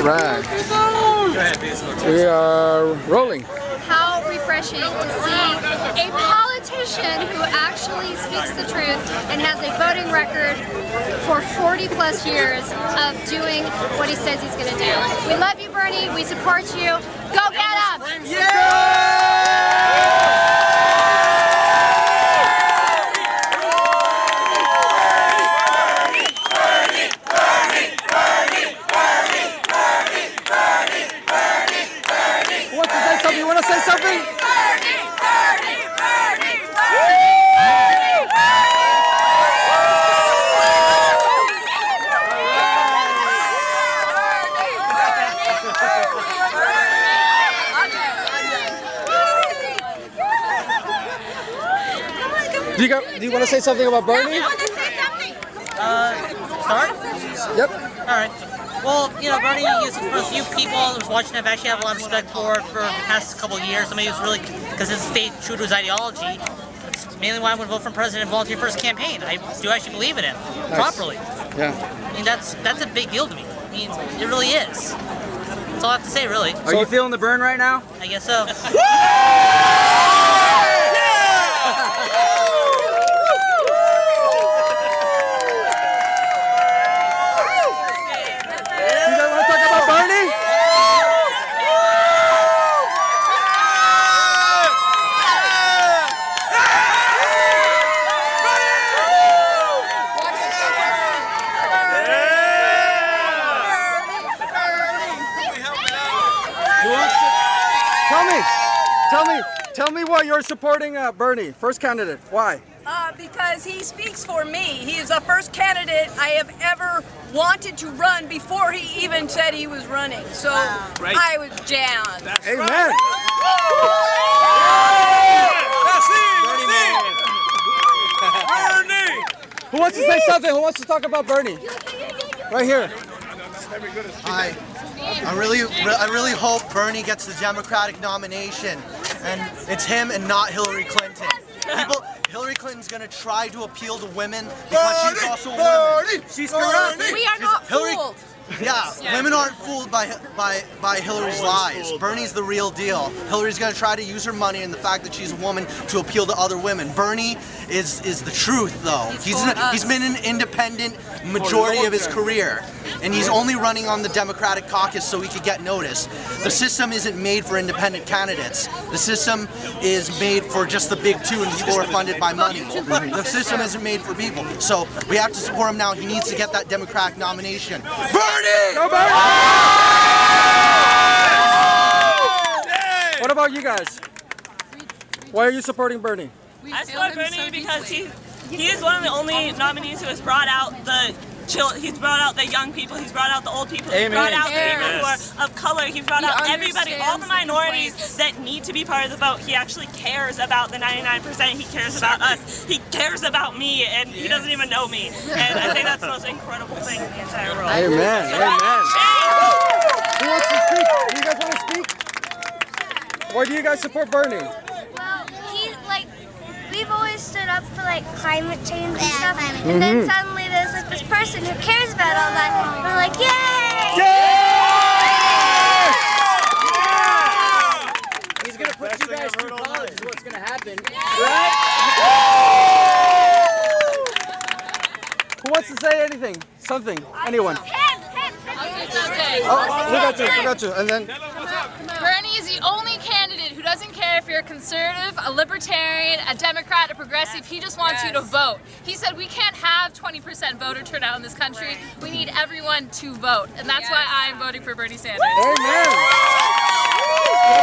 Right. Go ahead, We are rolling. How refreshing to see a politician who actually speaks the truth and has a voting record for 40 plus years of doing what he says he's going to do. We love you, Bernie. We support you. Go get him! Yeah! You want to say something? Bernie! Bernie! Bernie! Do you want to say something about Bernie? Start? Yep. Alright. Well, you know, Bernie is one of the few people I was watching I've actually have a lot of respect for the past couple of years. I mean, it's really, because it's stayed true to his ideology. It's mainly why I'm going to vote for president and volunteer for his campaign. I do actually believe in him, properly. Yeah. I mean, that's a big deal to me. I mean, it really is. That's all I have to say, really. Are you feeling the burn right now? I guess so. Tell me why you're supporting Bernie, first candidate. Why? Because he speaks for me. He is the first candidate I have ever wanted to run before he even said he was running. So I was jammed. Amen. Bernie! Who wants to say something? Who wants to talk about Bernie? Right here. Hi. I really hope Bernie gets the Democratic nomination, and it's him and not Hillary Clinton. Hillary Clinton's gonna try to appeal to women because she's also a woman. She's corrupt. We are not fooled. Yeah, women aren't fooled by Hillary's lies. Bernie's the real deal. Hillary's gonna try to use her money and the fact that she's a woman to appeal to other women. Bernie is the truth, though. He's been an independent majority of his career, and he's only running on the Democratic caucus so he could get noticed. The system isn't made for independent candidates. The system is made for just the big two, and people are funded by money. The system isn't made for people. So we have to support him now. He needs to get that Democratic nomination. Bernie! Go Bernie! What about you guys? Why are you supporting Bernie? I support Bernie because he is one of the only nominees who has brought out he's brought out the young people, he's brought out the old people, he's brought out the people who are of color, he's brought out everybody, all the minorities that need to be part of the vote. He actually cares about the 99%, he cares about us, he cares about me, and he doesn't even know me. And I think that's the most incredible thing in the entire world. Amen. Amen. Who wants to speak? Do you guys want to speak? Why do you guys support Bernie? Well, we've always stood up for climate change and stuff, and then suddenly there's this person who cares about all that, and we're like, yay! Yeah! He's gonna put you guys through college is what's gonna happen. Right? Who wants to say anything? Something? Anyone? Oh, we got you. And then Bernie is the only candidate who doesn't care if you're a conservative, a libertarian, a Democrat, a progressive. He just wants you to vote. He said we can't have 20% voter turnout in this country. We need everyone to vote. And that's why I'm voting for Bernie Sanders. amen.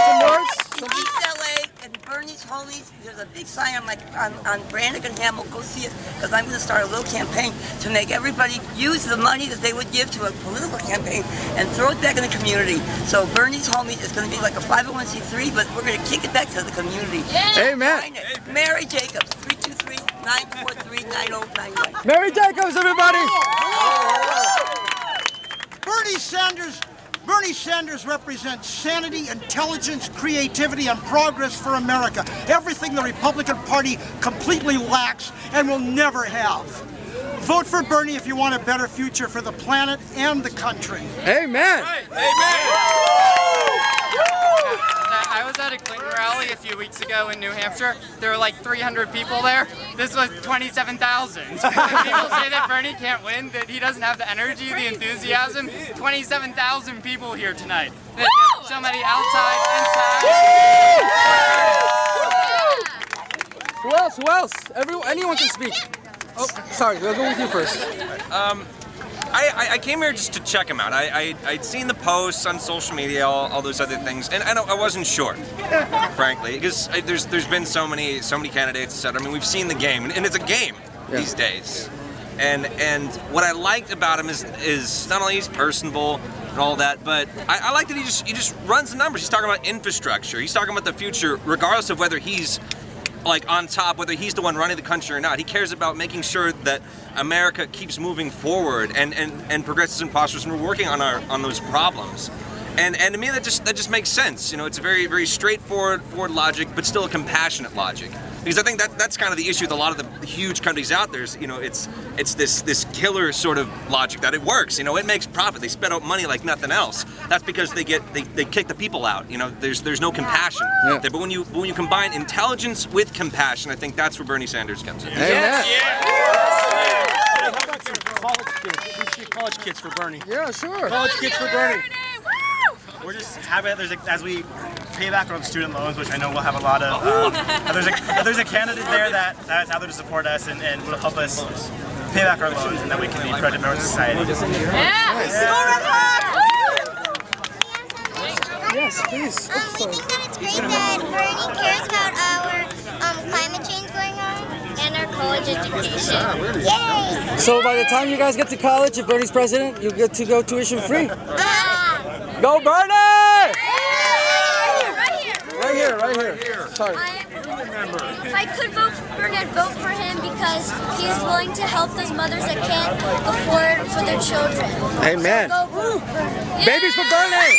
Some words? East LA and Bernie's homies, there's a big sign on Brannigan Hamill. Go see it, because I'm going to start a little campaign to make everybody use the money that they would give to a political campaign and throw it back in the community. So Bernie's homies is going to be like a 501c3, but we're going to kick it back to the community. Amen. Mary Jacobs, 323-943-9099. Mary Jacobs, everybody. Bernie Sanders represents sanity, intelligence, creativity, and progress for America. Everything the Republican Party completely lacks and will never have. Vote for Bernie if you want a better future for the planet and the country. Amen. I was at a Clinton rally a few weeks ago in New Hampshire. There were like 300 people there. This was 27,000. People say that Bernie can't win, that he doesn't have the energy, the enthusiasm. 27,000 people here tonight. So many outside, inside. Who else? Who else? Anyone can speak. Oh, sorry. We'll go with you first. I came here just to check him out. I'd seen the posts on social media, all those other things, and I wasn't sure, frankly, because there's been so many candidates, etc. I mean, we've seen the game, and it's a game these days. And what I liked about him is not only he's personable and all that, but I like that he just runs the numbers. He's talking about infrastructure. He's talking about the future, regardless of whether he's like on top, whether he's the one running the country or not. He cares about making sure that America keeps moving forward and progresses and prospers, and we're working on those problems. And to me, that just makes sense. You know, it's a very, very straightforward logic, but still a compassionate logic. Because I think that's kind of the issue with a lot of the huge countries out there. Is, you know, it's this killer sort of logic that it works. You know, it makes profit. They spend out money like nothing else. That's because they kick the people out. You know, there's no compassion there. But when you combine intelligence with compassion, I think that's where Bernie Sanders comes in. Amen. How about some college kids? We see college kids for Bernie. Yeah, sure. College kids for Bernie. We're just happy that as we pay back on student loans, which I know we'll have a lot of. There's a candidate there that's out there to support us and will help us pay back our loans, and that we can be productive members of society. Yes, please. We think that it's great that Bernie cares about our climate change going on and our college education. Yay! So by the time you guys get to college, if Bernie's president, you get to go tuition free. Go Bernie! Right here. Sorry. If I could vote for Bernie, I'd vote for him because he's willing to help those mothers that can't afford for their children. Amen. So go Bernie. Babies for Bernie!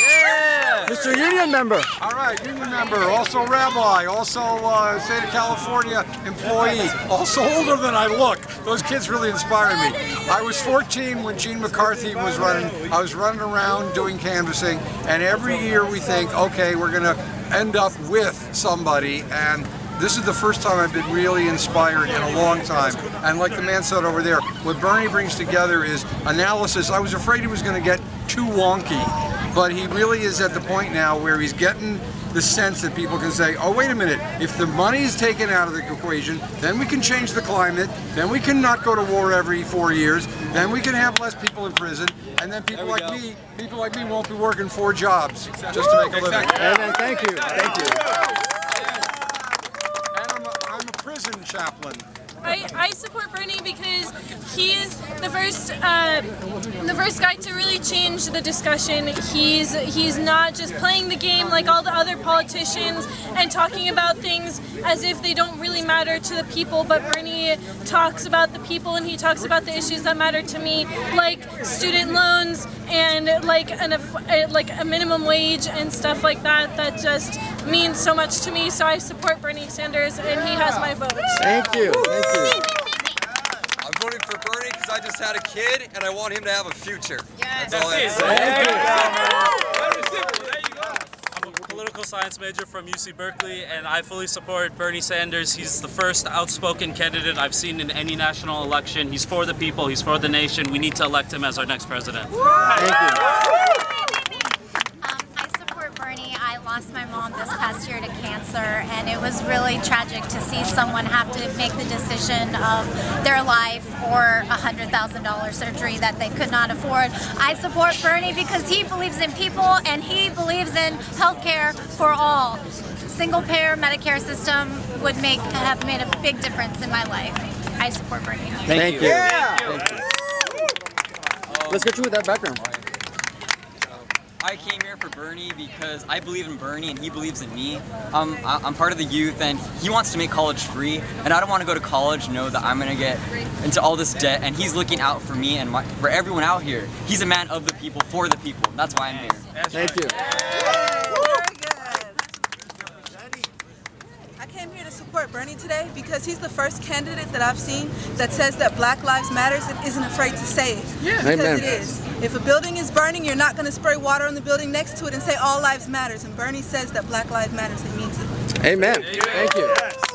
Mr. Union member. All right, union member, also rabbi, also state of California employee, also older than I look. Those kids really inspire me. I was 14 when Gene McCarthy was running. I was running around doing canvassing, and every year we think, okay, we're gonna end up with somebody, and this is the first time I've been really inspired in a long time. And like the man said over there, what Bernie brings together is analysis. I was afraid he was going to get too wonky, but he really is at the point now where he's getting the sense that people can say, oh, wait a minute, if the money is taken out of the equation, then we can change the climate, then we can not go to war every 4 years, then we can have less people in prison, and then people like me won't be working 4 jobs just to make a living. Amen. Thank you. I'm a prison chaplain. I support Bernie because he's the first guy to really change the discussion. He's not just playing the game like all the other politicians and talking about things as if they don't really matter to the people, but Bernie talks about the people and he talks about the issues that matter to me, like student loans and like a minimum wage and stuff like that. That just means so much to me. So I support Bernie Sanders and he has my vote. Thank you. I'm voting for Bernie because I just had a kid and I want him to have a future. That's all I have to say. I'm a political science major from UC Berkeley, and I fully support Bernie Sanders. He's the first outspoken candidate I've seen in any national election. He's for the people, he's for the nation. We need to elect him as our next president. Thank you. I support Bernie. I lost my mom this past year to cancer, and it was really tragic to see someone have to make the decision of their life or $100,000 surgery that they could not afford. I support Bernie because he believes in people and he believes in health care for all. Single-payer Medicare system would have made a big difference in my life. I support Bernie. Thank you. Thank you. Let's get you with that background. I came here for Bernie because I believe in Bernie and he believes in me. I'm part of the youth and he wants to make college free, and I don't want to go to college and know that I'm going to get into all this debt, and he's looking out for me and for everyone out here. He's a man of the people, for the people. That's why I'm here. Thank you. I came came here to support Bernie today because he's the first candidate that I've seen that says that Black Lives Matters and isn't afraid to say it. Yeah. Because Amen. It is. If a building is burning, you're not going to spray water on the building next to it and say all lives matters. And Bernie says that Black Lives Matters and means it. Amen. Thank you.